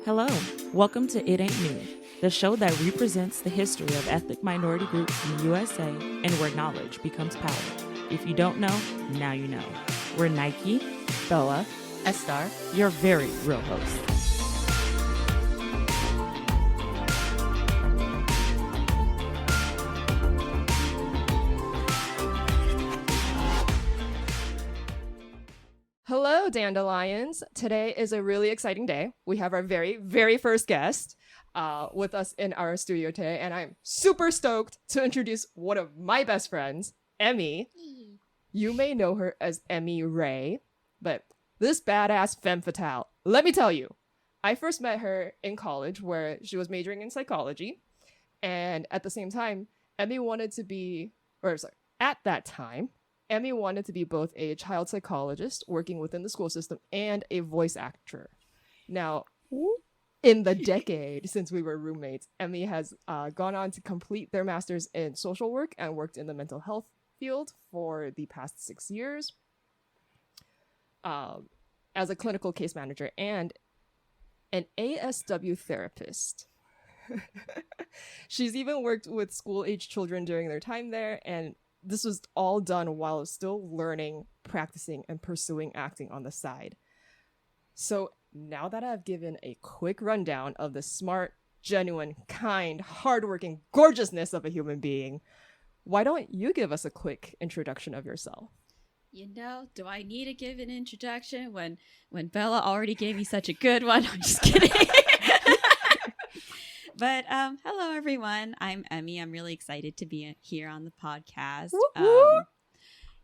Hello, welcome to It Ain't New, the show that represents the history of ethnic minority groups in the USA and where knowledge becomes power. If you don't know, now you know. We're Nyke, Bella, Estar, your very real hosts. Hello, Dandelions. Today is a really exciting day. We have our very, very first guest with us in our studio today, and I'm super stoked to introduce one of my best friends, Emi. You may know her as Emi Ray, but this badass femme fatale, let me tell you, I first met her in college where she was majoring in psychology, and at the same time, at that time, Emi wanted to be both a child psychologist working within the school system and a voice actor. Now, in the decade since we were roommates, Emi has gone on to complete their master's in social work and worked in the mental health field for the past 6 years as a clinical case manager and an ASW therapist. She's even worked with school-age children during their time there, and this was all done while still learning, practicing, and pursuing acting on the side. So now that I've given a quick rundown of the smart, genuine, kind, hardworking gorgeousness of a human being, why don't you give us a quick introduction of yourself? You know, do I need to give an introduction when Bella already gave me such a good one? I'm just kidding. But hello, everyone. I'm Emi. I'm really excited to be here on the podcast.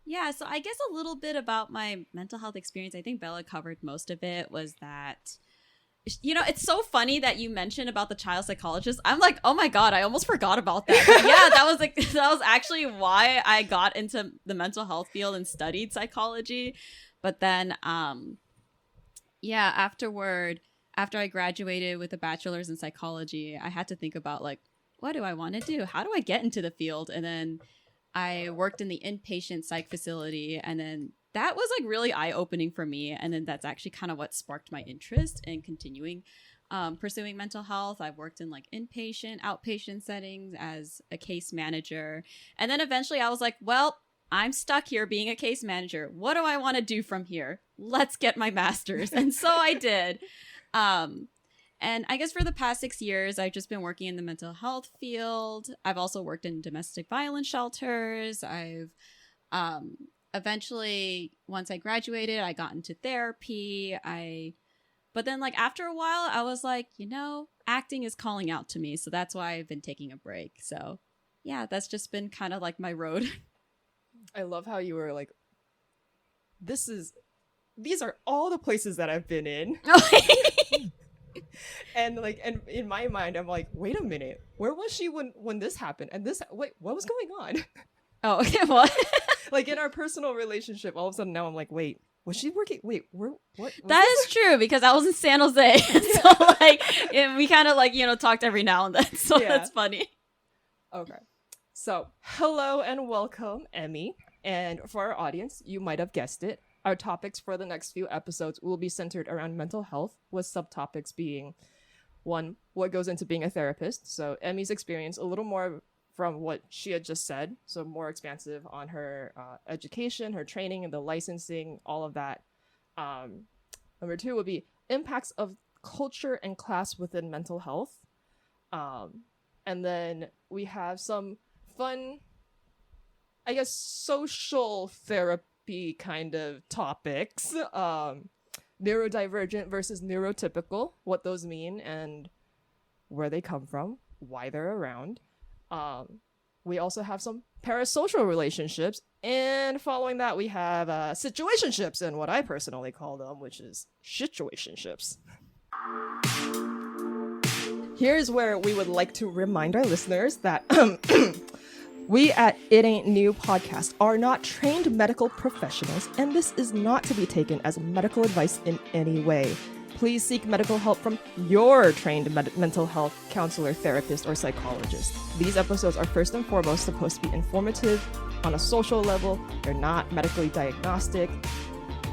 Yeah, so I guess a little bit about my mental health experience. I think Bella covered most of it. Was that, you know, it's so funny that you mentioned about the child psychologist. I'm like, oh my god, I almost forgot about that. But yeah, that was actually why I got into the mental health field and studied psychology. But then, after I graduated with a bachelor's in psychology, I had to think about, like, what do I want to do? How do I get into the field? And then I worked in the inpatient psych facility, and then that was, like, really eye-opening for me. And then that's actually kind of what sparked my interest in continuing pursuing mental health. I've worked in, like, inpatient, outpatient settings as a case manager. And then eventually I was like, well, I'm stuck here being a case manager. What do I want to do from here? Let's get my master's. And so I did. And I guess for the past 6 years, I've just been working in the mental health field. I've also worked in domestic violence shelters. I've eventually, once I graduated, I got into therapy. But then, like, after a while, I was like, you know, acting is calling out to me. So that's why I've been taking a break. So yeah, that's just been kind of like my road. I love how you were like, these are all the places that I've been in. And in my mind, I'm like, wait a minute, where was she when this happened? And what was going on? Oh, okay, what? Like, in our personal relationship, all of a sudden now I'm like, wait, was she working? Wait, what? That is true, because I was in San Jose. So, like, we kind of, like, you know, talked every now and then. So yeah. That's funny. Okay. So, hello and welcome, Emi. And for our audience, you might have guessed it, our topics for the next few episodes will be centered around mental health, with subtopics being, 1, what goes into being a therapist. So Emi's experience, a little more from what she had just said, so more expansive on her education, her training, and the licensing, all of that. Number 2 would be impacts of culture and class within mental health. And then we have some fun, I guess, social therapy kind of topics. Neurodivergent versus neurotypical, what those mean and where they come from, why they're around. We also have some parasocial relationships, and following that we have situationships, and what I personally call them, which is shituationships. Here's where we would like to remind our listeners that we at It Ain't New podcast are not trained medical professionals, and this is not to be taken as medical advice in any way. Please seek medical help from your trained mental health counselor, therapist, or psychologist. These episodes are first and foremost supposed to be informative on a social level. They're not medically diagnostic.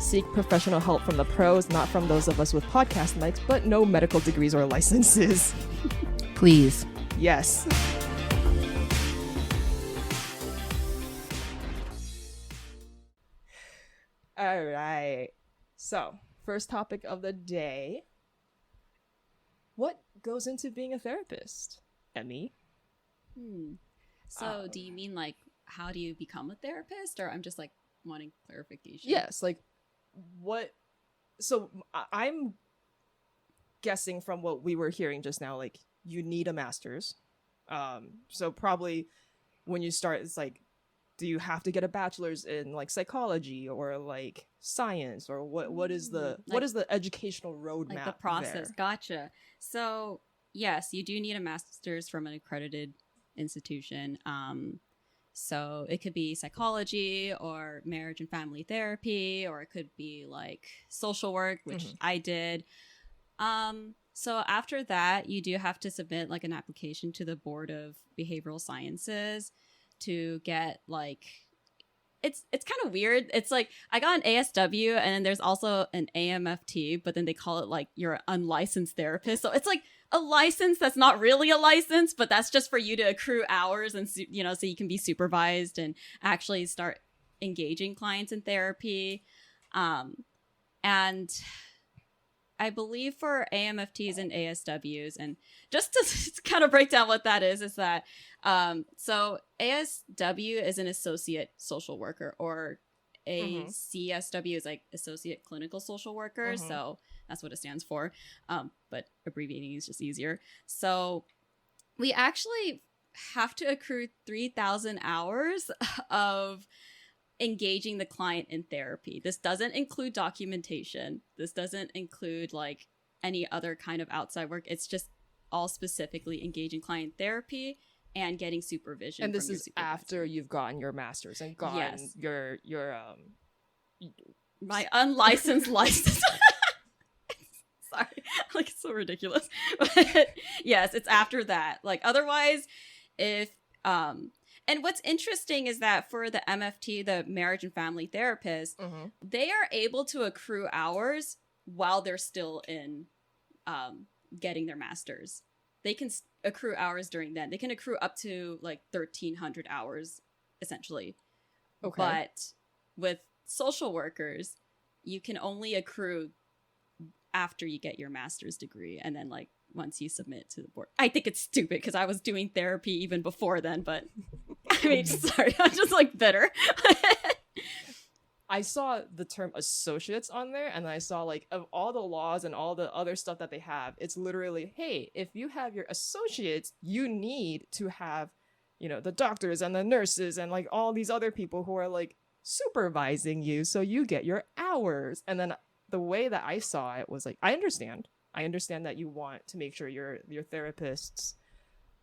Seek professional help from the pros, not from those of us with podcast mics, but no medical degrees or licenses. Please. Yes. All right. So, first topic of the day. What goes into being a therapist, Emi? So do you mean like how do you become a therapist, or I'm just like wanting clarification? Yes, like what? So I'm guessing from what we were hearing just now, like you need a master's. So probably when you start, it's like, do you have to get a bachelor's in like psychology or like science, or what is the educational roadmap? Like the process. there? Gotcha. So yes, you do need a master's from an accredited institution. So it could be psychology or marriage and family therapy, or it could be like social work, which I did. So after that, you do have to submit like an application to the Board of Behavioral Sciences to get like, it's kind of weird. It's like I got an ASW and then there's also an AMFT, but then they call it like you're an unlicensed therapist. So it's like a license that's not really a license, but that's just for you to accrue hours and, you know, so you can be supervised and actually start engaging clients in therapy. And I believe for AMFTs and ASWs, and just to kind of break down what that is that so ASW is an associate social worker, or a CSW is like associate clinical social worker. So that's what it stands for. But abbreviating is just easier. So we actually have to accrue 3,000 hours of engaging the client in therapy. This doesn't include documentation. This doesn't include like any other kind of outside work. It's just all specifically engaging client therapy and getting supervision. And this is after you've gotten your master's and gotten your my unlicensed license. Sorry, like it's so ridiculous. But yes, it's after that. Like otherwise, if and what's interesting is that for the MFT, the marriage and family therapist, they are able to accrue hours while they're still in getting their master's. They can accrue hours during then. They can accrue up to like 1,300 hours, essentially. Okay. But with social workers, you can only accrue after you get your master's degree, and then like once you submit to the board. I think it's stupid because I was doing therapy even before then, but I mean, sorry, I'm just like bitter. I saw the term associates on there, and I saw like of all the laws and all the other stuff that they have, it's literally, hey, if you have your associates, you need to have, you know, the doctors and the nurses and like all these other people who are like supervising you so you get your hours. And then the way that I saw it was like, I understand that you want to make sure your therapists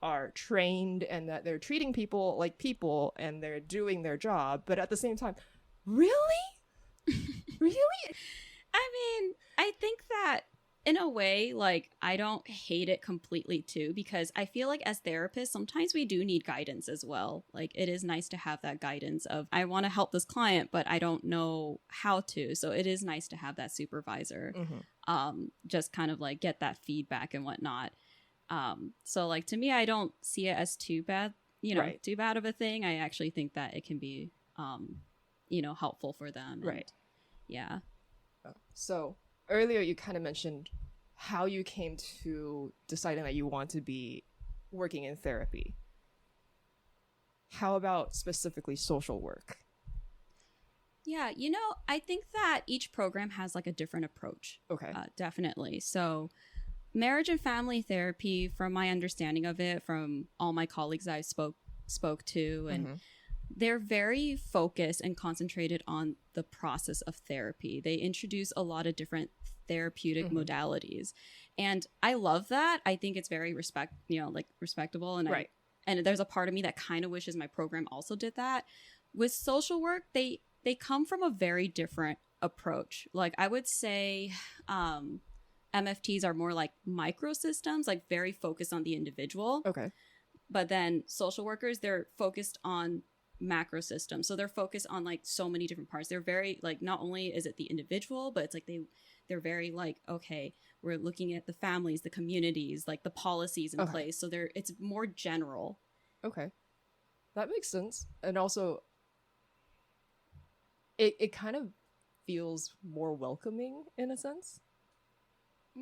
are trained and that they're treating people like people and they're doing their job, but at the same time, really? I mean, I think that in a way, like, I don't hate it completely too, because I feel like as therapists, sometimes we do need guidance as well. Like, it is nice to have that guidance of, I want to help this client, but I don't know how to. So it is nice to have that supervisor, just kind of like get that feedback and whatnot. So like, to me, I don't see it as too bad, too bad of a thing. I actually think that it can be, helpful for them. Right. Yeah. So earlier you kind of mentioned how you came to deciding that you want to be working in therapy. How about specifically social work? Yeah, I think that each program has like a different approach. Okay. Definitely. So marriage and family therapy, from my understanding of it, from all my colleagues I spoke to, and they're very focused and concentrated on the process of therapy. They introduce a lot of different therapeutic modalities. And I love that. I think it's very respectable. And and there's a part of me that kind of wishes my program also did that. With social work, they come from a very different approach. Like, I would say MFTs are more like microsystems, like very focused on the individual. Okay. But then social workers, they're focused on macro system. So they're focused on like so many different parts. They're very like, not only is it the individual, but it's like they're very like, okay, we're looking at the families, the communities, like the policies in place. So it's more general. Okay. That makes sense. And also it kind of feels more welcoming in a sense.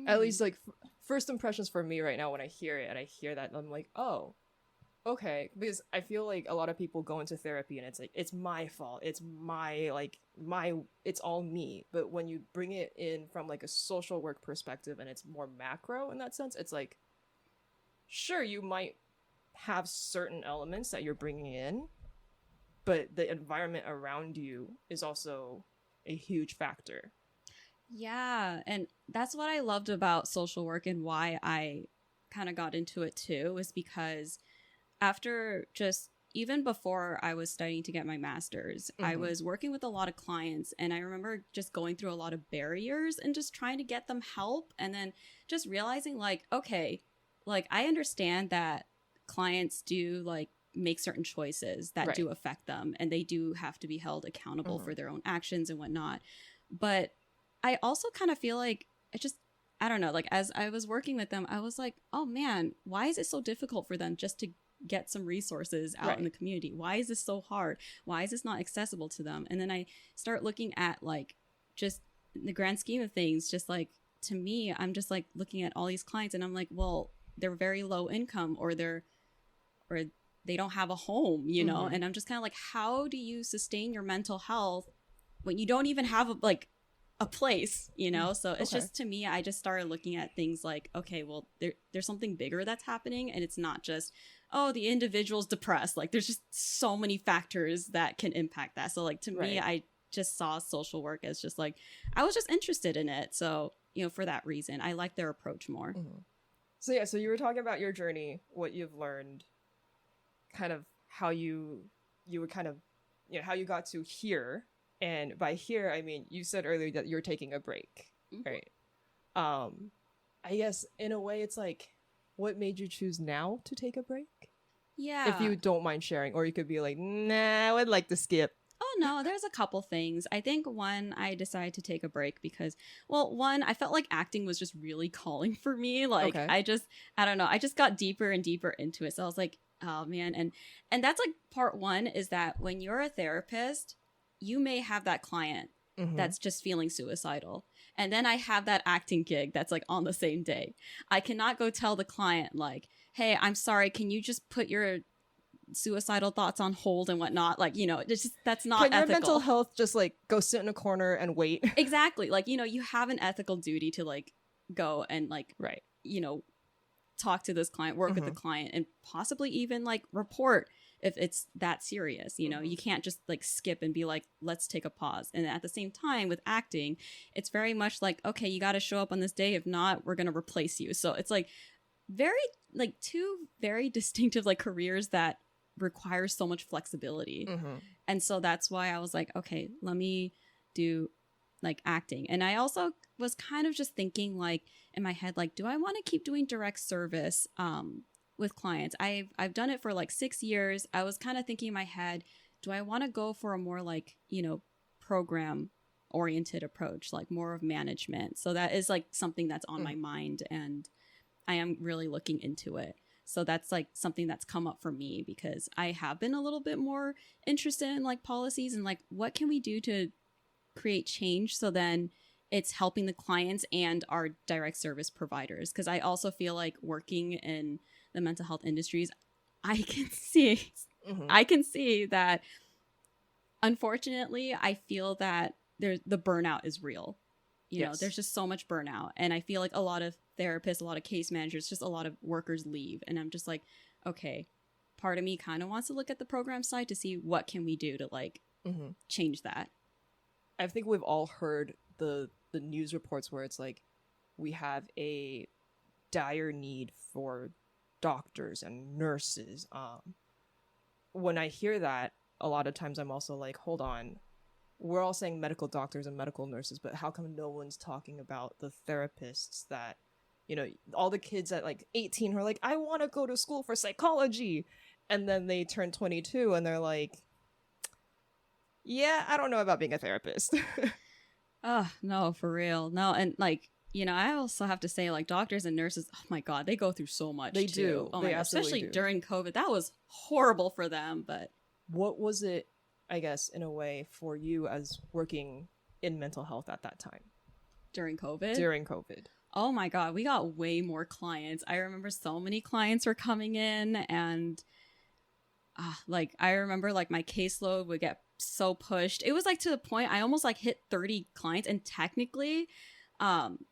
At least like first impressions for me right now when I hear it and I hear that, I'm like, oh, okay. Because I feel like a lot of people go into therapy and it's like, it's my fault, it's it's all me. But when you bring it in from like a social work perspective and it's more macro in that sense, it's like, sure, you might have certain elements that you're bringing in, but the environment around you is also a huge factor. Yeah, and that's what I loved about social work and why I kind of got into it too, was because after just even before I was studying to get my master's, I was working with a lot of clients, and I remember just going through a lot of barriers and just trying to get them help, and then just realizing like, okay, like I understand that clients do like make certain choices that do affect them, and they do have to be held accountable for their own actions and whatnot. But I also kind of feel like I don't know, like as I was working with them, I was like, oh man, why is it so difficult for them just to get some resources out in the community? Why is this so hard? Why is this not accessible to them? And then I start looking at like just in the grand scheme of things, just like to me, I'm just like looking at all these clients and I'm like, well, they're very low income or they don't have a home, you know? And I'm just kind of like, how do you sustain your mental health when you don't even have a place, you know? So it's just, to me, I just started looking at things like, okay, well, there's something bigger that's happening, and it's not just, oh, the individual's depressed. Like there's just so many factors that can impact that. So like to me, I just saw social work as just like, I was just interested in it. So, you know, for that reason, I like their approach more. So yeah, so you were talking about your journey, what you've learned, kind of how you would kind of, you know, how you got to here. And by here, I mean, you said earlier that you're taking a break, right? I guess in a way it's like, what made you choose now to take a break? Yeah. If you don't mind sharing, or you could be like, nah, I would like to skip. Oh, no, there's a couple things. I think one, I decided to take a break because, well, one, I felt like acting was just really calling for me. Like, I don't know, I just got deeper and deeper into it. So I was like, oh man. And that's like part one, is that when you're a therapist, you may have that client that's just feeling suicidal. And then I have that acting gig that's like on the same day. I cannot go tell the client like, hey, I'm sorry, can you just put your suicidal thoughts on hold and whatnot? Like, you know, it's just, that's not ethical. Your mental health just like go sit in a corner and wait? Exactly. Like, you know, you have an ethical duty to like go and like, you know, talk to this client, work with the client, and possibly even like report if it's that serious. You know, you can't just like skip and be like, let's take a pause. And at the same time with acting, it's very much like, okay, you got to show up on this day. If not, we're going to replace you. So it's like very like two very distinctive like careers that require so much flexibility. And so that's why I was like, okay, let me do like acting. And I also was kind of just thinking like in my head, like, do I want to keep doing direct service with clients? I've done it for like 6 years. I was kind of thinking in my head, do I want to go for a more like, you know, program oriented approach, like more of management? So that is like something that's on my mind, and I am really looking into it. So that's like something that's come up for me because I have been a little bit more interested in like policies and like what can we do to create change so then it's helping the clients and our direct service providers. Because I also feel like working in the mental health industries, I can see that unfortunately I feel that the burnout is real. You know, there's just so much burnout, and I feel like a lot of therapists, a lot of case managers, just a lot of workers leave, and I'm just like, okay, part of me kind of wants to look at the program side to see what can we do to like change that. I think we've all heard the news reports where it's like we have a dire need for doctors and nurses. When I hear that, a lot of times I'm also like, hold on, we're all saying medical doctors and medical nurses, but how come no one's talking about the therapists that, you know, all the kids at like 18 who are like, I want to go to school for psychology, and then they turn 22 and they're like, yeah, I don't know about being a therapist. Oh, no, for real. No, and like, I also have to say, like, doctors and nurses, oh my God, they go through so much They too. do. Oh They my God, absolutely especially do. during COVID. That was horrible for them, but What was it, I guess, in a way, for you as working in mental health at that time during COVID. during COVID? Oh my God, we got way more clients. I remember so many clients were coming in, and like I remember like my caseload would get so pushed. It was like to the point I almost like hit 30 clients, and technically,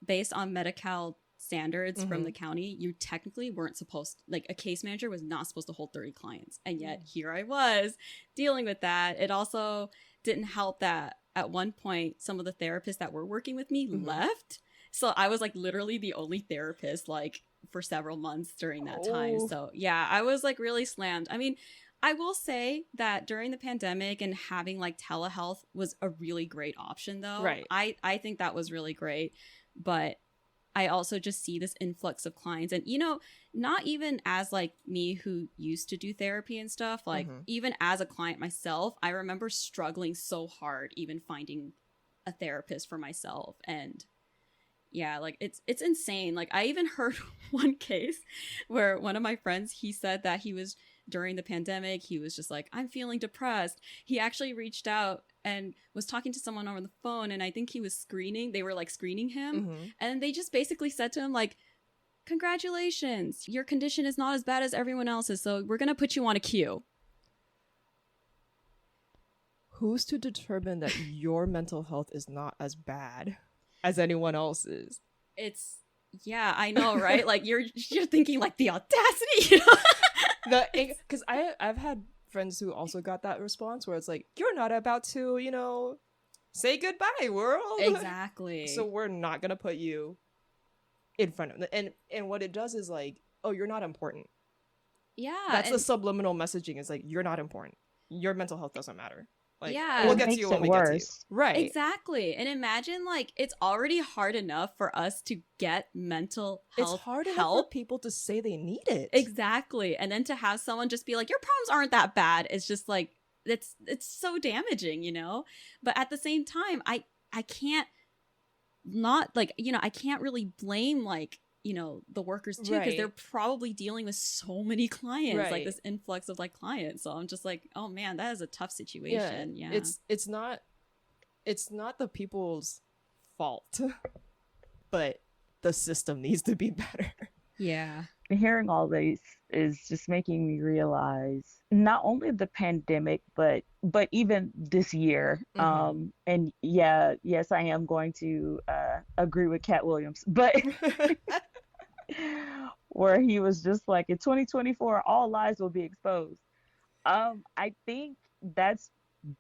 based on Medi-Cal standards from the county, you technically weren't supposed, like a case manager was not supposed to hold 30 clients, and yet here I was dealing with that. It also didn't help that at one point some of the therapists that were working with me left, so I was like literally the only therapist like for several months during that time. So yeah, I was like really slammed. I mean, I will say that during the pandemic and having like telehealth was a really great option though. Right. I think that was really great, but I also just see this influx of clients, and not even as like me who used to do therapy and stuff, like even as a client myself, I remember struggling so hard even finding a therapist for myself. And yeah, like it's insane. Like I even heard one case where one of my friends, he said that he was, during the pandemic, he was just like, I'm feeling depressed. He actually reached out and was talking to someone over the phone, and I think he was screening. They were like screening him, and they just basically said to him like, congratulations, your condition is not as bad as everyone else's, so we're gonna put you on a queue. Who's to determine that your mental health is not as bad as anyone else's? Yeah, I know, right? Like you're thinking like the audacity, Because I've had friends who also got that response where it's like, you're not about to, say goodbye, world. Exactly. So we're not gonna put you in front of them. And what it does is like, oh, you're not important. Yeah. That's the subliminal messaging, is like, you're not important. Your mental health doesn't matter. Like, yeah, we'll get to you when we get to you. Right. Exactly. And imagine like it's already hard enough for us to get mental health It's hard enough help for people to say they need it. Exactly. And then to have someone just be like, your problems aren't that bad. It's just like, it's so damaging, But at the same time, I can't not like, I can't really blame like, the workers too, because they're probably dealing with so many clients, like this influx of like clients. So I'm just like, oh man, that is a tough situation. Yeah. It's not the people's fault, but the system needs to be better. Yeah. Hearing all this is just making me realize not only the pandemic, but even this year. And yes, I am going to agree with Cat Williams, but where he was just like, in 2024, all lies will be exposed. I think that's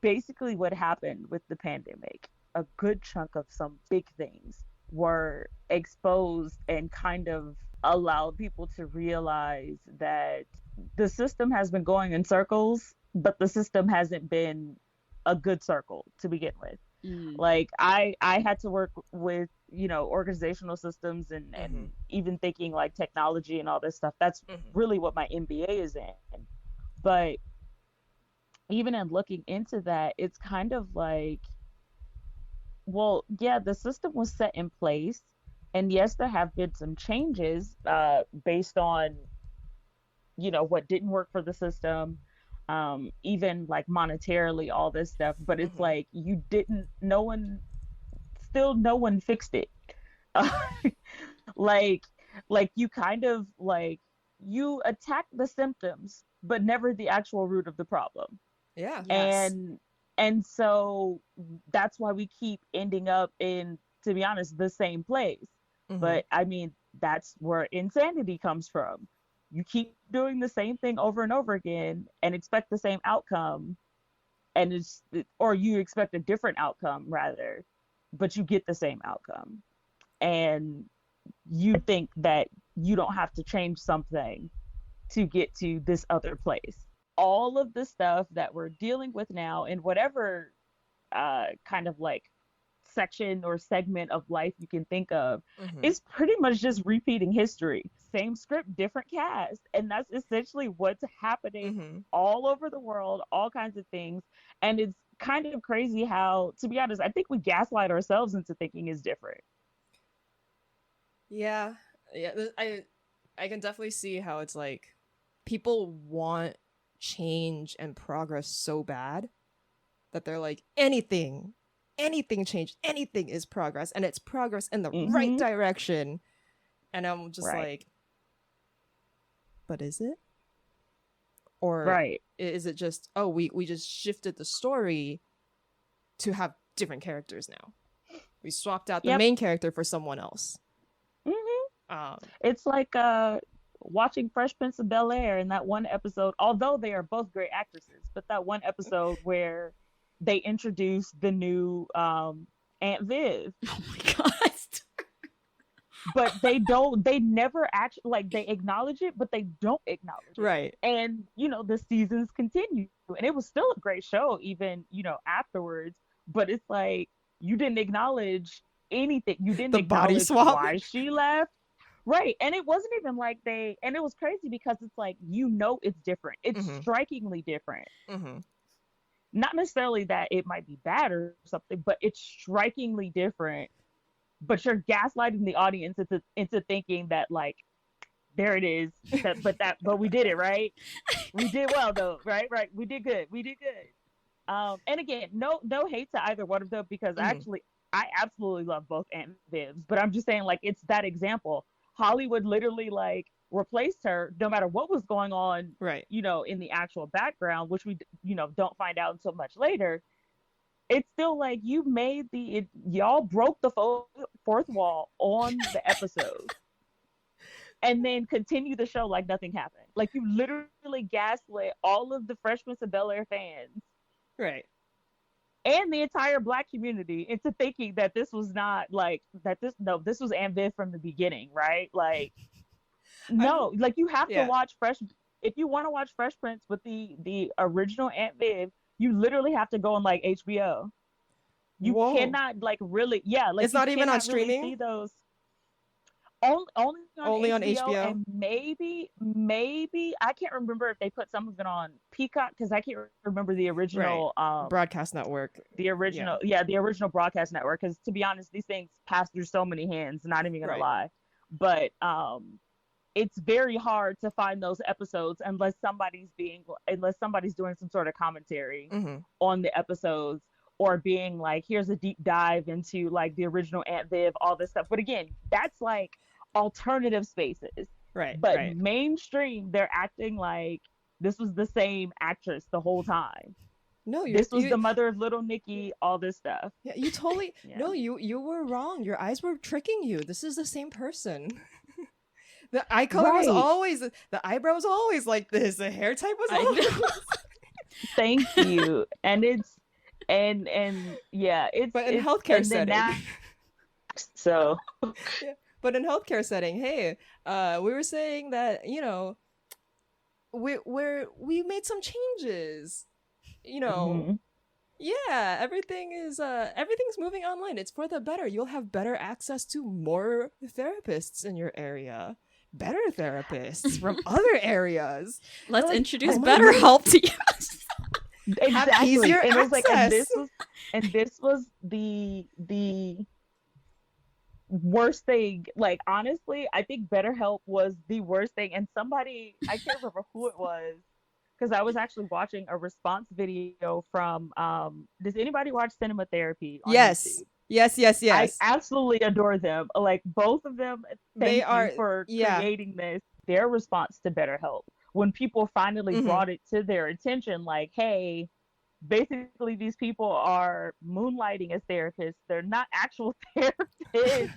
basically what happened with the pandemic. A good chunk of some big things were exposed and kind of allowed people to realize that the system has been going in circles, but the system hasn't been a good circle to begin with. Like I had to work with, organizational systems and even thinking like technology and all this stuff. That's really what my MBA is in. But even in looking into that, it's kind of like, well, yeah, the system was set in place. And yes, there have been some changes based on, what didn't work for the system, even like monetarily, all this stuff. But it's like no one fixed it. like you kind of like, you attack the symptoms, but never the actual root of the problem. Yeah. Yes. And so that's why we keep ending up in, to be honest, the same place. But I mean, that's where insanity comes from. You keep doing the same thing over and over again and expect the same outcome, or you expect a different outcome rather, but you get the same outcome. And you think that you don't have to change something to get to this other place. All of the stuff that we're dealing with now, in whatever kind of like section or segment of life you can think of. Mhm. It's pretty much just repeating history. Same script, different cast. And that's essentially what's happening Mhm. all over the world, all kinds of things. And it's kind of crazy how, to be honest, I think we gaslight ourselves into thinking it's different. Yeah. I can definitely see how it's like people want change and progress so bad that they're like anything changed, anything is progress, and it's progress in the right Mhm. direction. And I'm just Right. like, but is it? Or Right. is it just, oh, we just shifted the story to have different characters now. We swapped out the Yep. main character for someone else. Mhm. It's like watching Fresh Prince of Bel-Air in that one episode, although they are both great actresses, but that one episode where they introduced the new Aunt Viv, Oh my god. but they never actually, like, they acknowledge it, but they don't acknowledge it. Right. And, the seasons continue. And it was still a great show, even, afterwards. But it's like, you didn't acknowledge anything. You didn't The body acknowledge swap. why she left. Right. And it wasn't even like and it was crazy because it's like, it's different. It's Mhm. strikingly different. Mhm. Not necessarily that it might be bad or something, but it's strikingly different. But you're gaslighting the audience into thinking that, like, there it is. But we did it, right? We did well though, right? Right. We did good. And again, no hate to either one of them, because Mhm. actually I absolutely love both Aunt Vivs, but I'm just saying, like, it's that example. Hollywood literally, like, replaced her no matter what was going on, Right. in the actual background, which we, don't find out until much later. It's still like, y'all broke the fourth wall on the episode and then continue the show like nothing happened. Like, you literally gaslit all of the Fresh Prince of Bel-Air fans Right. and the entire Black community into thinking that this was not like that. This was Aunt Viv from the beginning, right? Like, no, like, you have to watch if you want to watch Fresh Prince with the original Aunt Viv, you literally have to go on, like, HBO. You Whoa. cannot, like, really, like, it's not even on really streaming. see those. Only on HBO, and maybe I can't remember if they put some of it on Peacock, because I can't remember the original broadcast network. The original broadcast network, because, to be honest, these things pass through so many hands, not even gonna lie. But it's very hard to find those episodes unless somebody's doing some sort of commentary Mhm. on the episodes, or being like, here's a deep dive into, like, the original Aunt Viv, all this stuff. But again, that's like alternative spaces. Right. But right. mainstream, they're acting like this was the same actress the whole time. No, this was the mother of little Nyke, all this stuff. Yeah, you totally no, you were wrong. Your eyes were tricking you. This is the same person. The eye color was always, the eyebrow was always like this. The hair type was always. Thank you. And it's and yeah, it's but in healthcare setting. So yeah. But in healthcare setting, hey, we were saying that, we made some changes. Mm-hmm. Yeah, everything's moving online. It's for the better. You'll have better access to more therapists in your area. Better therapists from other areas. Let's introduce BetterHelp to you. Exactly. Have easier and access. This was the worst thing. Like, honestly, I think BetterHelp was the worst thing. And somebody, I can't remember who it was, because I was actually watching a response video from does anybody watch Cinema Therapy on YouTube? Yes. I absolutely adore them. Like, both of them, thank you for creating this. Their response to BetterHelp, when people finally brought it to their attention, like, hey, basically these people are moonlighting as therapists. They're not actual therapists.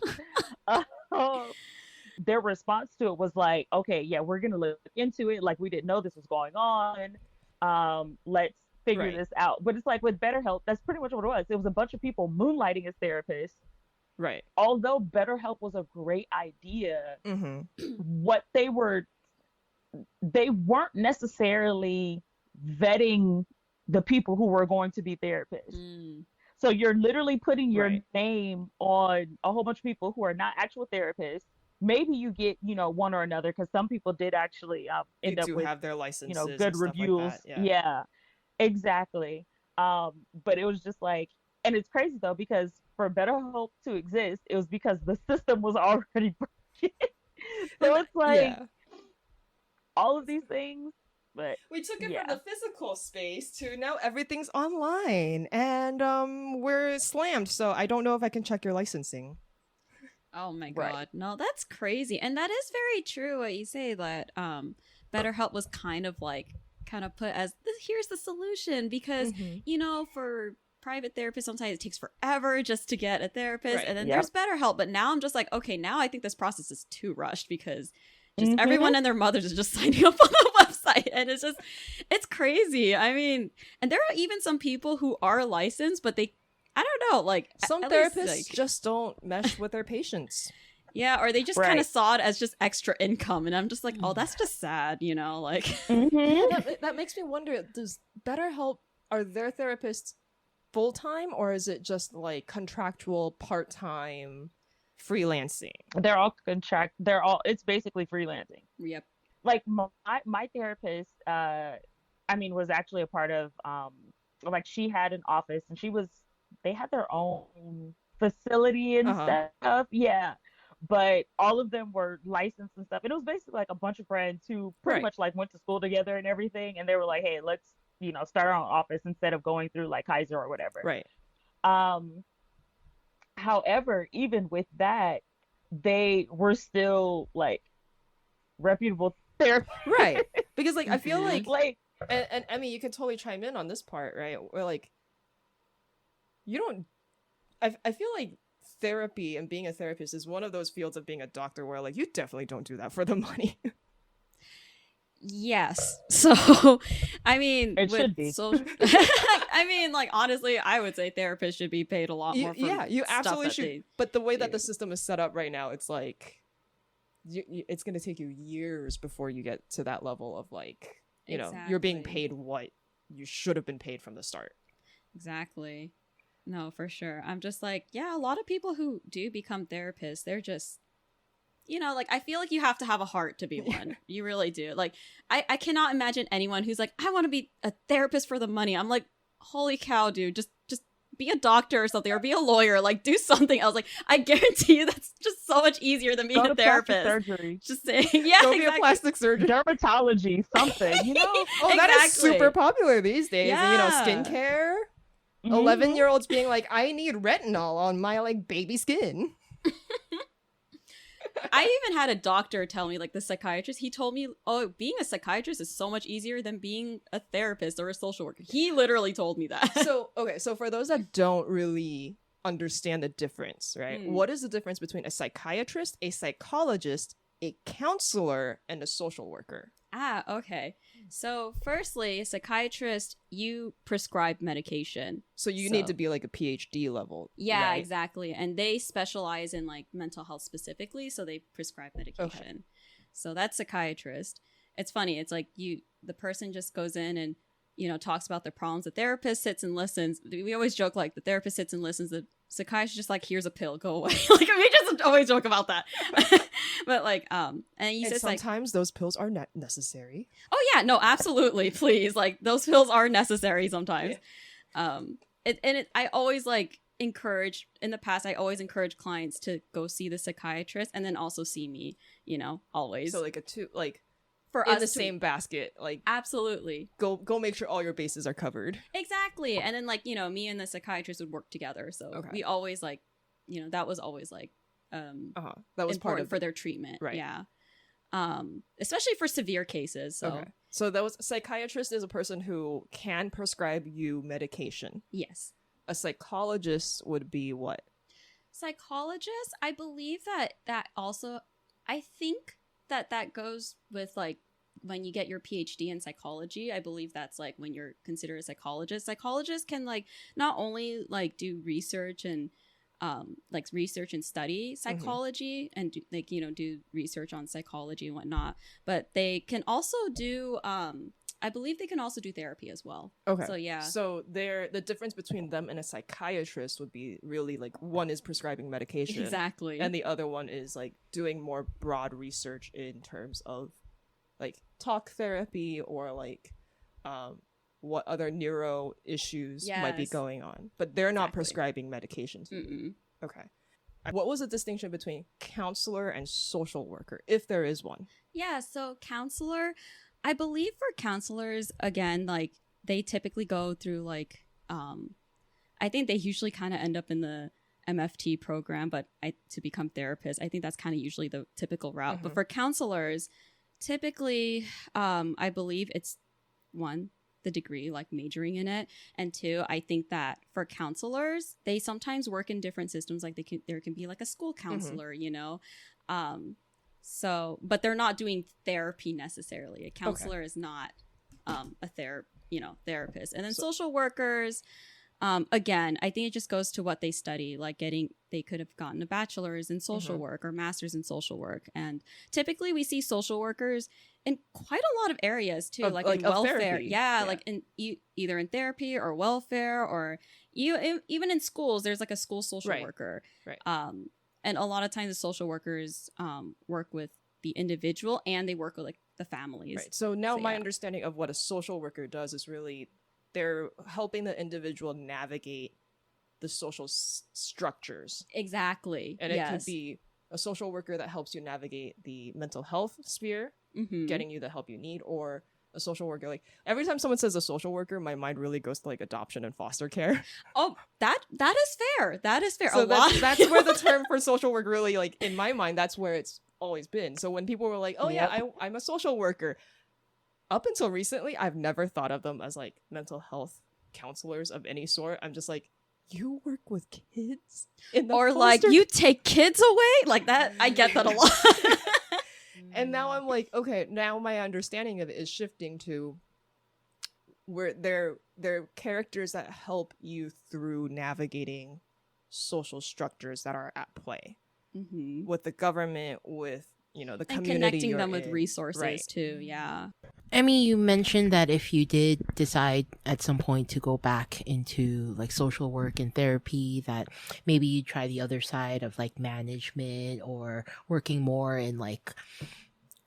Their response to it was like, okay, yeah, we're going to look into it. Like, we didn't know this was going on. Let's figure this out. But it's like, with BetterHelp, that's pretty much what it was. It was a bunch of people moonlighting as therapists. Right. Although BetterHelp was a great idea, what they weren't necessarily vetting the people who were going to be therapists. So you're literally putting your Right. name on a whole bunch of people who are not actual therapists. Maybe you get, one or another, because some people did actually They end up do with, have their licenses good and stuff like reviews. that. Yeah. Yeah, exactly. But it was just like, and it's crazy though, because for BetterHelp to exist, it was because the system was already broken. So it's like Yeah. all of these things, but We took it yeah. from the physical space to now everything's online, and we're slammed. So I don't know if I can check your licensing. Oh my Right. god. No, that's crazy. And that is very true what you say, that BetterHelp was kind of put as here's the solution, because for private therapists sometimes it takes forever just to get a therapist, Right. and then Yep. there's BetterHelp. But now I'm just like, okay, now I think this process is too rushed, because just Mhm. everyone and their mothers is just signing up on the website, and it's crazy. I mean, and there are even some people who are licensed, but I don't know, like Some at therapists least, just don't mesh with their patients. yeah, or they just kind Right. of saw it as just extra income, and I'm just like, oh, that's just sad, like. Mhm. That makes me wonder, does BetterHelp, are their therapists full-time, or is it just like contractual part-time freelancing? It's basically freelancing. Yep. Like my therapist, was actually a part of, like, she had an office, and they had their own facility and stuff. Yeah. But all of them were licensed and stuff. And it was basically like a bunch of friends who pretty Right. much like went to school together and everything. And they were like, hey, let's, start our own office instead of going through like Kaiser or whatever. Right. However, even with that, they were still like reputable therapists. Right. Because like I feel like Like, and I mean, you can totally chime in on this part, right? Where like you don't I feel like therapy and being a therapist is one of those fields of being a doctor where like you definitely don't do that for the money. Yes. So, I mean, It should be. I mean, like, honestly, I would say therapists should be paid a lot more for you stuff absolutely that should. they But the way that do. the system is set up right now, it's like it's going to take you years before you get to that level of like, you're being Exactly. paid what you should have been paid from the start. Exactly. No, for sure. I'm just like, yeah, a lot of people who do become therapists, they're just, like, I feel like you have to have a heart to be one. You really do. Like, I cannot imagine anyone who's like, I want to be a therapist for the money. I'm like, holy cow, dude, just be a doctor or something, or be a lawyer, like do something else. Like, I guarantee you that's just so much easier than being go a to plastic therapist. surgery, Just saying, yeah, Go be exactly. a plastic surgeon. dermatology, something, Oh, that is Exactly. super popular these days. Yeah. Skincare. Mhm. 11-year-olds being like, I need retinol on my like baby skin. I even had a doctor tell me, like the psychiatrist, he told me, oh, being a psychiatrist is so much easier than being a therapist or a social worker. He literally told me that. So for those that don't really understand the difference, right? Mm. What is the difference between a psychiatrist, a psychologist, a counselor, and a social worker? Okay. So firstly, psychiatrist, you prescribe medication. So you need to be like a PhD level. Yeah, right? exactly. And they specialize in like mental health specifically, so they prescribe medication. Okay. So that's psychiatrist. It's funny. It's like the person just goes in and, talks about their problems. The therapist sits and listens. We always joke like the therapist sits and listens. The psychiatrist just like, here's a pill, go away. Like we just always joke about that. But like, and he And says like, sometimes those pills are not necessary. oh yeah, no, absolutely, please. Like those pills are necessary sometimes. I always like encourage, in the past, I always encourage clients to go see the psychiatrist and then also see me, always. So like for in us the to- same basket, like Absolutely. go make sure all your bases are covered. Exactly. And then like, me and the psychiatrist would work together. So Okay. we always like, that was always like That was important part of for their treatment. Right. Yeah. Especially for severe cases. So Okay. So that was psychiatrist is a person who can prescribe you medication. yes. A psychologist would be what? Psychologist, I believe that also, I think that goes with like when you get your PhD in psychology. I believe that's like when you're considered a psychologist. Psychologists can like not only like do research and like research and study psychology and do, like do research on psychology and whatnot, but they can also do I believe they can also do therapy as well. Okay. So yeah. So the difference between them and a psychiatrist would be really like one is prescribing medication. Exactly. And the other one is like doing more broad research in terms of like talk therapy or like what other neuro issues might be going on. But they're not prescribing medication to you. Okay. What was the distinction between counselor and social worker, if there is one? Yeah, so counselor, I believe for counselors, again, like they typically go through like, I think they usually kind of end up in the MFT program, but to become therapists, I think that's kind of usually the typical route. But for counselors, typically, I believe it's one, the degree, like majoring in it, and two, I think that for counselors, they sometimes work in different systems. Like there can be like a school counselor, you know, so, but they're not doing therapy necessarily. A counselor is not a therapist. And then social workers, again, I think it just goes to what they study. Like they could have gotten a bachelor's in social work or master's in social work. And typically we see social workers in quite a lot of areas too, like in welfare. Yeah, like in either in therapy or welfare, or even in schools, there's like a school social worker. Right. And a lot of times the social workers work with the individual and they work with like the families. Right. So now my understanding of what a social worker does is really they're helping the individual navigate the social structures. Exactly. And it could be a social worker that helps you navigate the mental health sphere, getting you the help you need, or a social worker. Like every time someone says a social worker, my mind really goes to like adoption and foster care. Oh, that is fair. That is fair. So that's where the term for social work really, like in my mind, that's where it's always been. So when people were like, oh yeah, I'm a social worker, up until recently, I've never thought of them as like mental health counselors of any sort. I'm just like, you work with kids in the or like you take kids away, like that. I get that a lot. And now I'm like, okay, now my understanding of it is shifting to where they're characters that help you through navigating social structures that are at play with the government, with the community, and connecting them with resources too. Yeah. Emi, you mentioned that if you did decide at some point to go back into like social work and therapy, that maybe you try the other side of like management or working more in like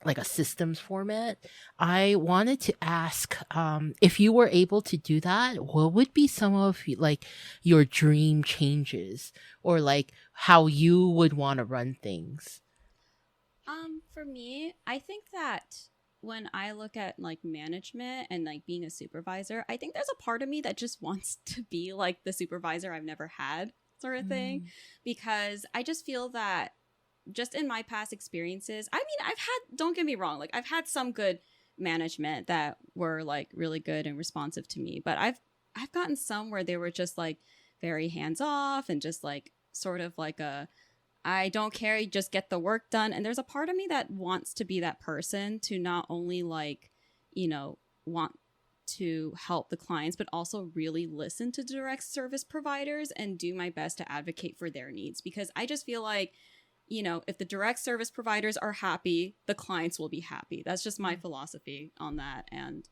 a systems format. I wanted to ask, if you were able to do that, what would be some of like your dream changes, or like how you would want to run things? For me, I think that when I look at like management and like being a supervisor, I think there's a part of me that just wants to be like the supervisor I've never had, sort of thing, because I just feel that just in my past experiences, I mean, don't get me wrong, like I've had some good management that were like really good and responsive to me, but I've gotten some where they were just like very hands off and just like sort of like I don't care, you just get the work done. And there's a part of me that wants to be that person, to not only like, want to help the clients, but also really listen to direct service providers and do my best to advocate for their needs. Because I just feel like, if the direct service providers are happy, the clients will be happy. That's just my philosophy on that. And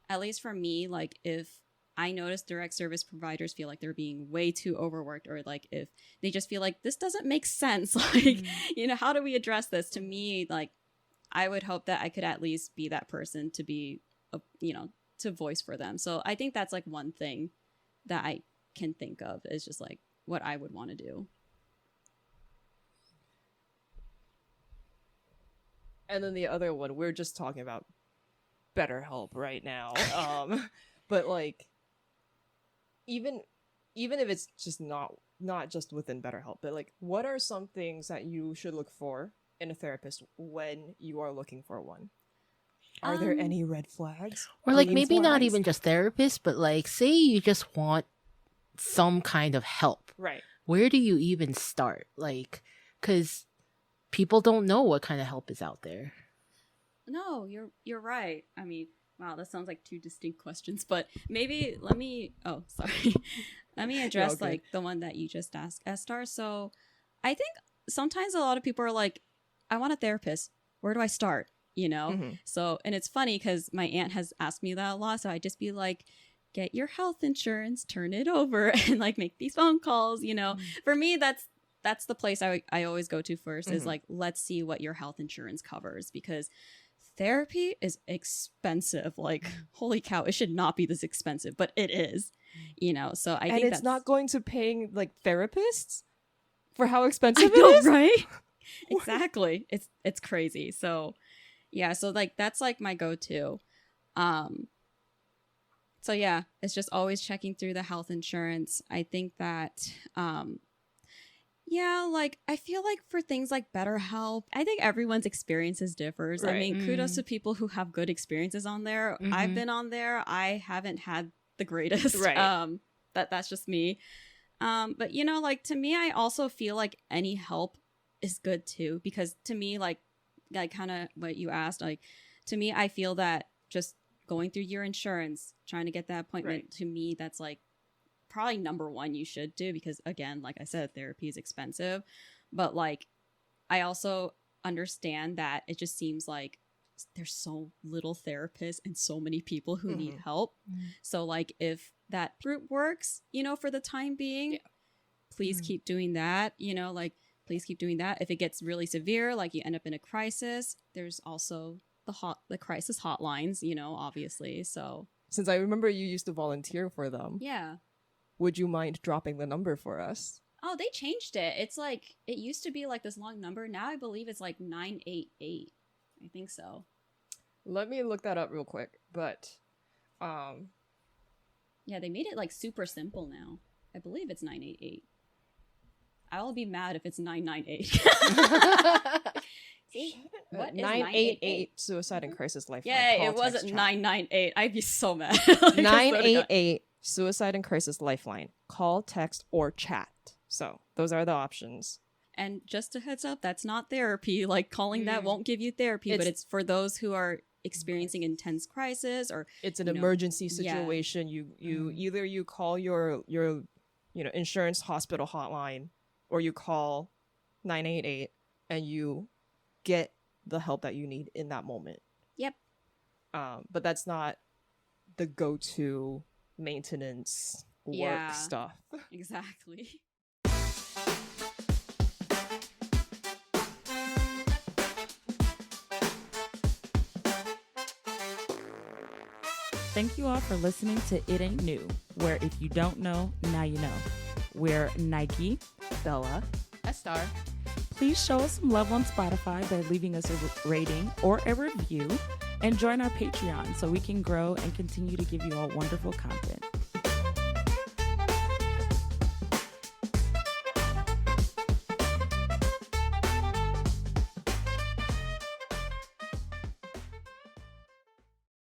at least for me, like if I notice direct service providers feel like they're being way too overworked, or like if they just feel like this doesn't make sense, like, how do we address this? To me, like, I would hope that I could at least be that person to be, to voice for them. So I think that's like one thing that I can think of is just like what I would want to do. And then the other one, we're just talking about BetterHelp right now. But like, even if it's just not just within BetterHelp, but like, what are some things that you should look for in a therapist when you are looking for one? Are there any red flags? Or like maybe not even just therapists, but like say you just want some kind of help. Right. Where do you even start? Like, because people don't know what kind of help is out there. No, you're right. I mean, wow, that sounds like two distinct questions, but maybe let me address like the one that you just asked, Estar. So I think sometimes a lot of people are like, I want a therapist. Where do I start? So, and it's funny because my aunt has asked me that a lot, so I just be like, get your health insurance, turn it over, and like make these phone calls. For me, that's the place I always go to first, is like, let's see what your health insurance covers, because therapy is expensive. Like, holy cow, it should not be this expensive, but it is. So I think it's not going to paying like therapists for how expensive I know, it is, right? Exactly. It's crazy. So yeah, so like that's like my go-to. So yeah, it's just always checking through the health insurance. I think that yeah, like I feel like for things like BetterHelp, I think everyone's experiences differs. Right. I mean, kudos to people who have good experiences on there. I've been on there. I haven't had the greatest. Right. That's just me. But like to me, I also feel like any help is good too, because to me, like kind of what you asked, like to me, I feel that just going through your insurance, trying to get that appointment, to me, that's like probably number one you should do, because again, like I said, therapy is expensive. But like I also understand that it just seems like there's so little therapists and so many people who need help. So like if that route works, for the time being, please keep doing that. Like please keep doing that. If it gets really severe, like you end up in a crisis, there's also the crisis hotlines, obviously. So since I remember you used to volunteer for them, yeah, would you mind dropping the number for us? Oh, they changed it. It's like, it used to be like this long number. Now I believe it's like 988. I think so. Let me look that up real quick. But yeah, they made it like super simple now. I believe it's 988. I'll be mad if it's 998. See? What is 988 Suicide and Crisis Lifeline? Yeah, it wasn't 998. I'd be so mad. 988 Suicide and Crisis Lifeline. Call, text, or chat. So those are the options. And just a heads up, that's not therapy. Like calling that won't give you therapy, but it's for those who are experiencing intense crisis, or it's an emergency situation. You either you call your insurance hospital hotline, or you call 988 and you get the help that you need in that moment. Yep. But that's not the go-to maintenance work stuff. Exactly. Thank you all for listening to It Ain't New, where if you don't know, now you know. We're Nyke, Bella, Estar. Please show us some love on Spotify by leaving us a rating or a review, and join our Patreon so we can grow and continue to give you all wonderful content.